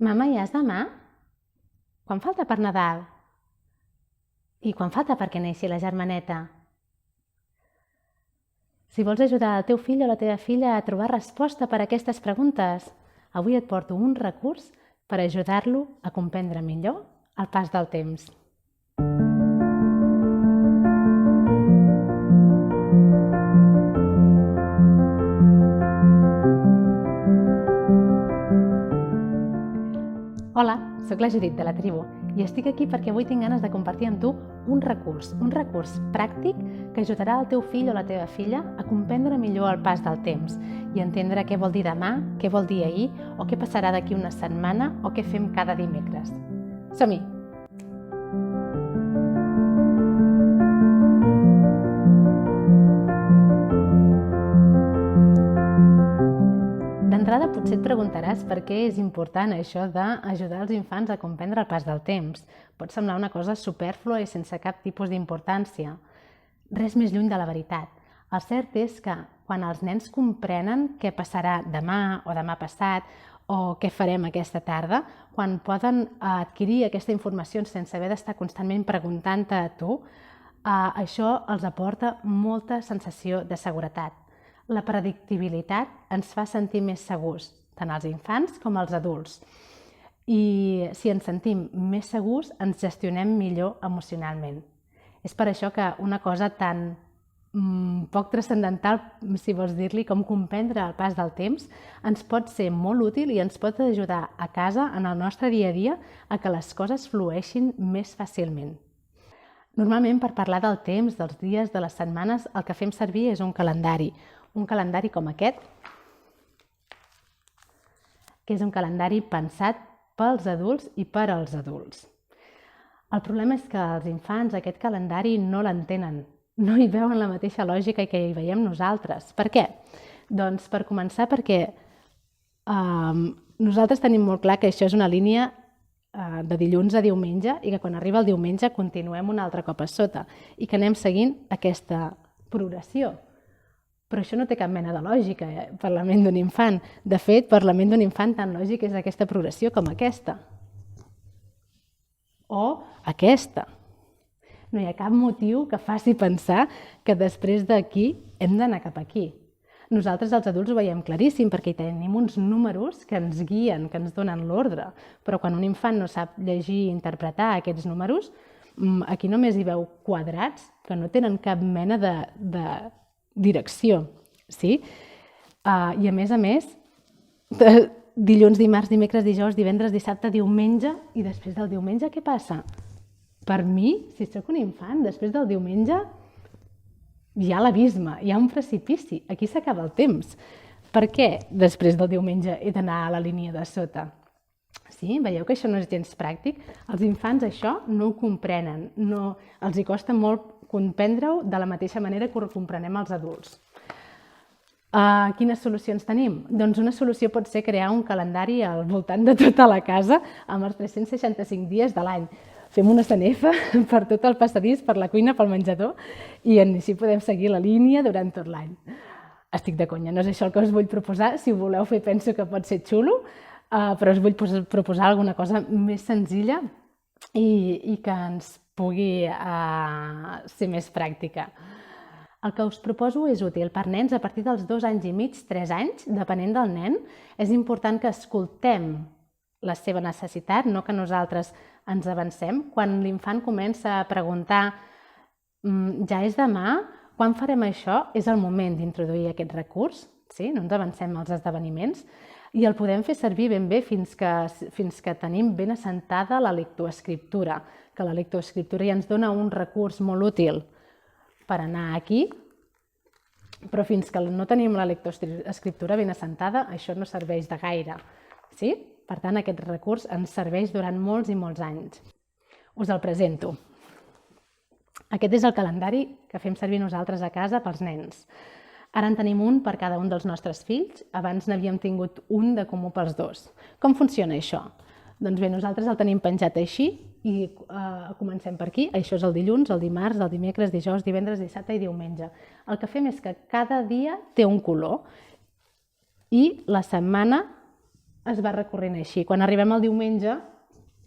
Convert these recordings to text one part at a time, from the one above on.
Mama, ja és demà? Quan falta per Nadal? I quan falta perquè neixi la germaneta? Si vols ajudar el teu fill o la teva filla a trobar resposta per a aquestes preguntes, avui et porto un recurs per ajudar-lo a comprendre millor el pas del temps. Hola, sóc la Judit de la Tribu i estic aquí perquè avui tinc ganes de compartir amb tu un recurs pràctic que ajudarà el teu fill o la teva filla a comprendre millor el pas del temps i entendre què vol dir demà, què vol dir ahir o què passarà d'aquí una setmana o què fem cada dimecres. Som-hi! D'entrada potser et preguntaràs per què és important això d'ajudar els infants a comprendre el pas del temps. Pot semblar una cosa supèrflua i sense cap tipus d'importància. Res més lluny de la veritat. El cert és que quan els nens comprenen què passarà demà o demà passat o què farem aquesta tarda, quan poden adquirir aquesta informació sense haver d'estar constantment preguntant-te a tu, això els aporta molta sensació de seguretat. La predictibilitat ens fa sentir més segurs, tant als infants com als adults. I si ens sentim més segurs, ens gestionem millor emocionalment. És per això que una cosa tan poc transcendental, si vols dir-li, com comprendre el pas del temps, ens pot ser molt útil i ens pot ajudar a casa, en el nostre dia a dia, a que les coses flueixin més fàcilment. Normalment, per parlar del temps, dels dies, de les setmanes, el que fem servir és un calendari com aquest, que és un calendari pensat pels adults i per als adults. El problema és que els infants aquest calendari no l'entenen, no hi veuen la mateixa lògica que hi veiem nosaltres. Per què? Doncs per començar perquè nosaltres tenim molt clar que això és una línia de dilluns a diumenge i que quan arriba el diumenge continuem un altre cop a sota i que anem seguint aquesta progressió. Però això no té cap mena de lògica per la ment d'un infant. De fet, per la ment d'un infant tan lògica és aquesta progressió com aquesta. O aquesta. No hi ha cap motiu que faci pensar que després d'aquí hem d'anar cap aquí. Nosaltres els adults ho veiem claríssim perquè hi tenim uns números que ens guien, que ens donen l'ordre. Però quan un infant no sap llegir i interpretar aquests números, aquí només hi veu quadrats que no tenen cap mena de direcció, sí? I a més, dilluns, dimarts, dimecres, dijous, divendres, dissabte, diumenge, i després del diumenge què passa? Per mi, si sóc un infant, després del diumenge hi ha l'abisme, hi ha un precipici, aquí s'acaba el temps. Per què després del diumenge he d'anar a la línia de sota? Sí? Veieu que això no és gens pràctic? Els infants això no ho comprenen, els hi costa molt comprendre-ho de la mateixa manera que ho comprenem els adults. Quines solucions tenim? Doncs una solució pot ser crear un calendari al voltant de tota la casa amb els 365 dies de l'any. Fem una sanefa per tot el passadís, per la cuina, pel menjador i així podem seguir la línia durant tot l'any. Estic de conya, no és això el que us vull proposar. Si ho voleu fer penso que pot ser xulo, però us vull proposar alguna cosa més senzilla i que ens pugui ser més pràctica. El que us proposo és útil per nens a partir dels 2 anys i mig, 3 anys, depenent del nen. És important que escoltem la seva necessitat, no que nosaltres ens avancem. Quan l'infant comença a preguntar ja és demà, quan farem això? És el moment d'introduir aquest recurs, sí? No ens avancem als esdeveniments. I el podem fer servir ben bé fins que tenim ben assentada la lectoescriptura, que la lectoescriptura ja ens dona un recurs molt útil per anar aquí, però fins que no tenim la lectoescriptura ben assentada, això no serveix de gaire. Sí? Per tant, aquest recurs ens serveix durant molts i molts anys. Us el presento. Aquest és el calendari que fem servir nosaltres a casa pels nens. Ara en tenim un per cada un dels nostres fills, abans n'havíem tingut un de comú pels dos. Com funciona això? Doncs bé, nosaltres el tenim penjat així i comencem per aquí. Això és el dilluns, el dimarts, el dimecres, dijous, divendres, dissabte i diumenge. El que fem és que cada dia té un color i la setmana es va recorrent així. Quan arribem al diumenge,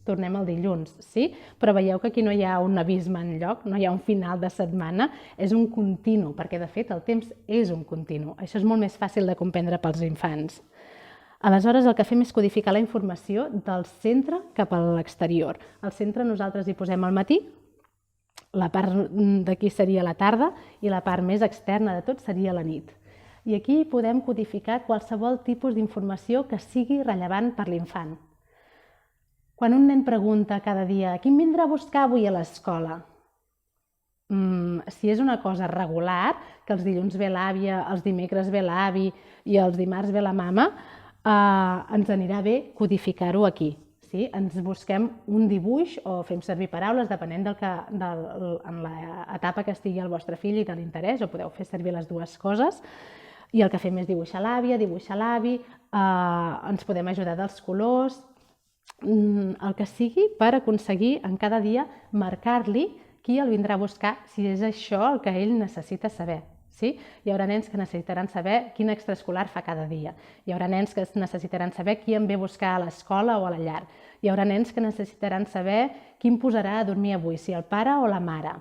tornem al dilluns, sí? Però veieu que aquí no hi ha un abisme enlloc, no hi ha un final de setmana, és un continu, perquè de fet el temps és un continu. Això és molt més fàcil de comprendre pels infants. Aleshores, el que fem és codificar la informació del centre cap a l'exterior. Al centre nosaltres hi posem el matí, la part d'aquí seria la tarda i la part més externa de tot seria la nit. I aquí podem codificar qualsevol tipus d'informació que sigui rellevant per l'infant. Quan un nen pregunta cada dia «Qui em vindrà a buscar avui a l'escola?», si és una cosa regular, que els dilluns ve l'àvia, els dimecres ve l'avi i els dimarts ve la mama, ens anirà bé codificar-ho aquí. Sí? Ens busquem un dibuix o fem servir paraules, depenent en l'etapa que estigui el vostre fill i de l'interès, o podeu fer servir les dues coses. I el que fem és dibuixar l'àvia, dibuixar l'avi, ens podem ajudar dels colors, el que sigui per aconseguir en cada dia marcar-li qui el vindrà a buscar si és això el que ell necessita saber. Sí? Hi haurà nens que necessitaran saber quin extraescolar fa cada dia. Hi haurà nens que necessitaran saber qui em ve a buscar a l'escola o a la llar. Hi haurà nens que necessitaran saber qui em posarà a dormir avui, si el pare o la mare.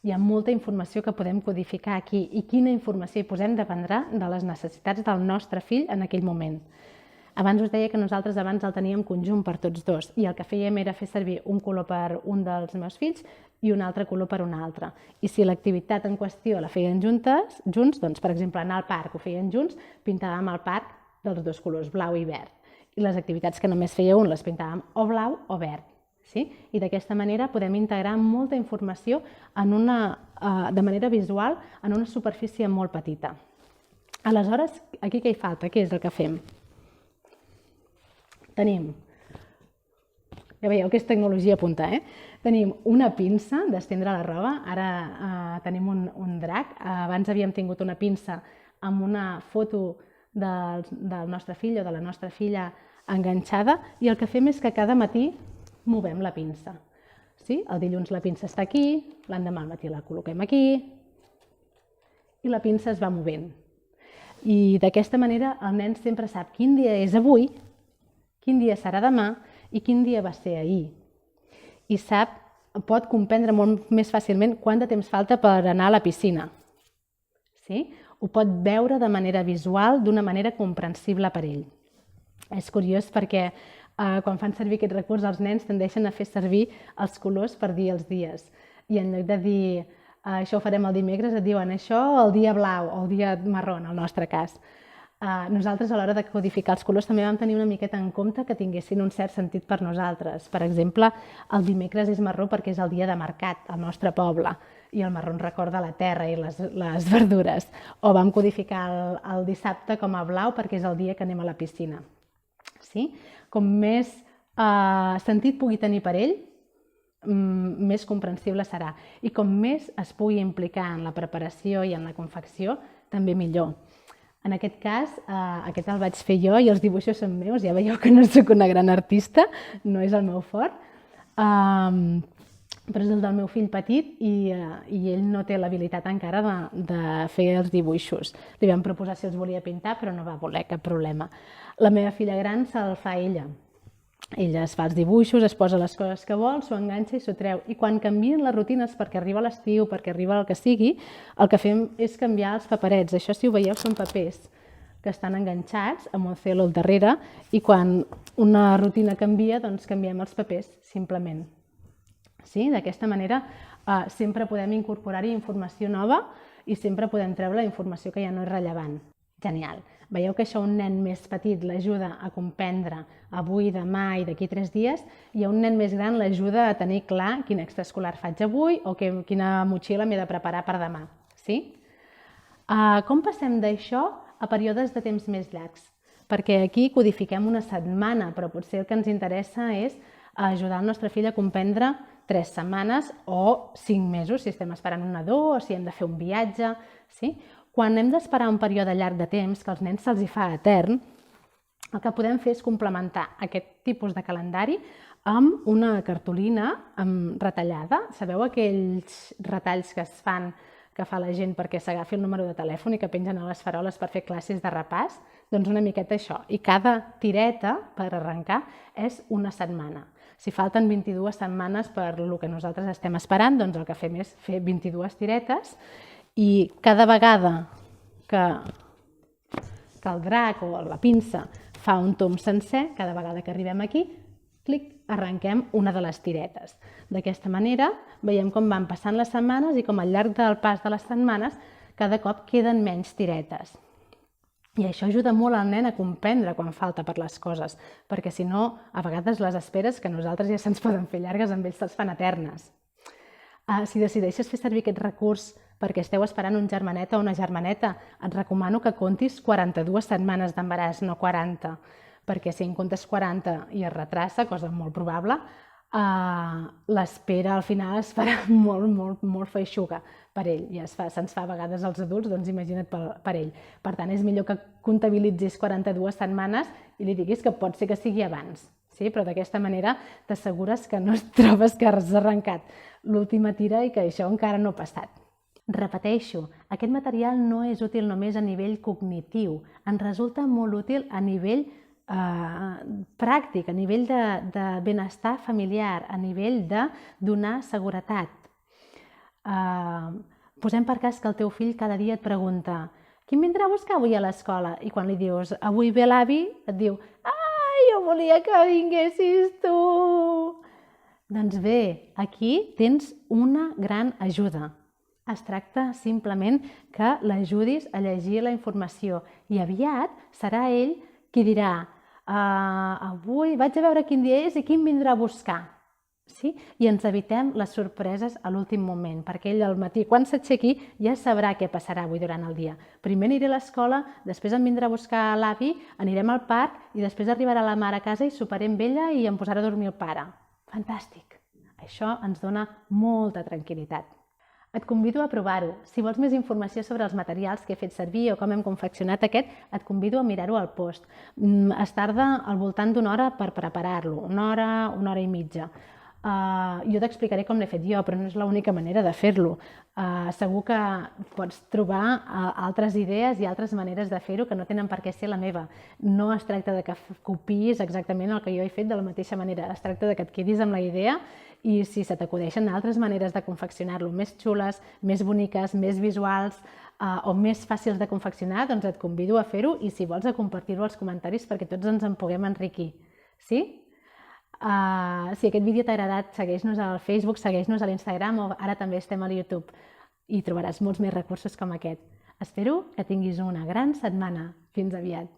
Hi ha molta informació que podem codificar aquí i quina informació hi posem dependrà de les necessitats del nostre fill en aquell moment. Abans us deia que nosaltres abans el teníem conjunt per tots dos i el que fèiem era fer servir un color per un dels meus fills i un altre color per un altre. I si l'activitat en qüestió la feien junts, doncs, per exemple, anar al parc ho feien junts, pintàvem el parc dels dos colors, blau i verd. I les activitats que només feia un les pintàvem o blau o verd. Sí? I d'aquesta manera podem integrar molta informació de manera visual en una superfície molt petita. Aleshores, aquí què hi falta? Què és el que fem? Tenim, ja veieu que és tecnologia punta, Tenim una pinça d'estendre la roba, ara tenim un drac, abans havíem tingut una pinça amb una foto del nostre fill o de la nostra filla enganxada i el que fem és que cada matí movem la pinça. Sí? El dilluns la pinça està aquí, l'endemà al matí la col·loquem aquí i la pinça es va movent. I d'aquesta manera el nen sempre sap quin dia és avui, quin dia serà demà i quin dia va ser ahir. I pot comprendre molt més fàcilment quant de temps falta per anar a la piscina. Sí? Ho pot veure de manera visual, d'una manera comprensible per ell. És curiós perquè quan fan servir aquest recurs els nens tendeixen a fer servir els colors per dir els dies. I en lloc de dir això ho farem el dimecres, et diuen això el dia blau o el dia marró, en el nostre cas. Nosaltres a l'hora de codificar els colors també vam tenir una miqueta en compte que tinguessin un cert sentit per nosaltres. Per exemple, el dimecres és marró perquè és el dia de mercat al nostre poble i el marró ens recorda la terra i les verdures. O vam codificar el dissabte com a blau perquè és el dia que anem a la piscina. Sí? Com més sentit pugui tenir per ell, més comprensible serà. I com més es pugui implicar en la preparació i en la confecció, també millor. En aquest cas, aquest el vaig fer jo i els dibuixos són meus, ja veieu que no soc una gran artista, no és el meu fort, però és el del meu fill petit i ell no té l'habilitat encara de fer els dibuixos. Li vam proposar si els volia pintar, però no va voler, cap problema. La meva filla gran se'l fa ella. Ella es fa els dibuixos, es posa les coses que vol, s'ho enganxa i s'ho treu. I quan canvien les rutines perquè arriba l'estiu, perquè arriba el que sigui, el que fem és canviar els paperets. Això, si ho veieu, són papers que estan enganxats amb un celo al darrere i quan una rutina canvia, doncs canviem els papers, simplement. Sí? D'aquesta manera sempre podem incorporar-hi informació nova i sempre podem treure la informació que ja no és rellevant. Genial. Veieu que això un nen més petit l'ajuda a comprendre avui, demà i d'aquí 3 dies i a un nen més gran l'ajuda a tenir clar quin extraescolar faig avui o quina motxilla m'he de preparar per demà. Sí? Com passem d'això a períodes de temps més llargs? Perquè aquí codifiquem una setmana, però potser el que ens interessa és ajudar el nostre fill a comprendre 3 setmanes o 5 mesos, si estem esperant un nadó o si hem de fer un viatge. Sí? Quan hem d'esperar un període llarg de temps, que als nens se'ls hi fa etern, el que podem fer és complementar aquest tipus de calendari amb una cartolina retallada. Sabeu aquells retalls que es fan, que fa la gent perquè s'agafi el número de telèfon i que pengen a les faroles per fer classes de repàs? Doncs una miqueta això. I cada tireta, per arrencar, és una setmana. Si falten 22 setmanes per el que nosaltres estem esperant, doncs el que fem és fer 22 tiretes i cada vegada que el drac o la pinça fa un tomb sencer, cada vegada que arribem aquí, clic, arrenquem una de les tiretes. D'aquesta manera veiem com van passant les setmanes i com al llarg del pas de les setmanes cada cop queden menys tiretes. I això ajuda molt al nen a comprendre quan falta per les coses, perquè si no, a vegades les esperes que a nosaltres ja se'ns poden fer llargues, amb ells se'ls fan eternes. Si decideixes fer servir aquest recurs perquè esteu esperant un germanet o una germaneta, et recomano que comptis 42 setmanes d'embaràs, no 40, perquè si en comptes 40 i es retrassa, cosa molt probable, l'espera al final es farà molt feixuga per ell i se'ns fa a vegades als adults, doncs imagina't per ell. Per tant, és millor que comptabilitzis 42 setmanes i li diguis que pot ser que sigui abans, sí? Però d'aquesta manera t'assegures que no et trobes que has arrencat l'última tira i que això encara no ha passat. Repeteixo, aquest material no és útil només a nivell cognitiu, ens resulta molt útil a nivell pràctic, a nivell de benestar familiar, a nivell de donar seguretat. Posem per cas que el teu fill cada dia et pregunta «Qui em vindrà a buscar avui a l'escola?» I quan li dius «Avui ve l'avi», et diu «Ai, jo volia que vinguessis tu!» Doncs bé, aquí tens una gran ajuda. Es tracta simplement que l'ajudis a llegir la informació i aviat serà ell qui dirà «Avui vaig a veure quin dia és i qui em vindrà a buscar». Sí? I ens evitem les sorpreses a l'últim moment, perquè ell al matí, quan s'aixequi, ja sabrà què passarà avui durant el dia. Primer aniré a l'escola, després em vindrà a buscar l'avi, anirem al parc i després arribarà la mare a casa i soparé amb ella i em posarà a dormir el pare. Fantàstic! Això ens dona molta tranquil·litat. Et convido a provar-ho. Si vols més informació sobre els materials que he fet servir o com hem confeccionat aquest, et convido a mirar-ho al post. Es tarda al voltant d'una hora per preparar-lo, una hora i mitja. Jo t'explicaré com l'he fet jo, però no és l'única manera de fer-lo. Segur que pots trobar altres idees i altres maneres de fer-ho que no tenen per què ser la meva. No es tracta de que copiïs exactament el que jo he fet de la mateixa manera, es tracta de que et quedis amb la idea i si se t'acudeixen altres maneres de confeccionar-lo més xules, més boniques, més visuals o més fàcils de confeccionar, doncs et convido a fer-ho i si vols a compartir-ho als comentaris perquè tots ens en puguem enriquir. Sí? Si aquest vídeo t'ha agradat, segueix-nos al Facebook, segueix-nos a l'Instagram o ara també estem a YouTube i trobaràs molts més recursos com aquest. Espero que tinguis una gran setmana. Fins aviat!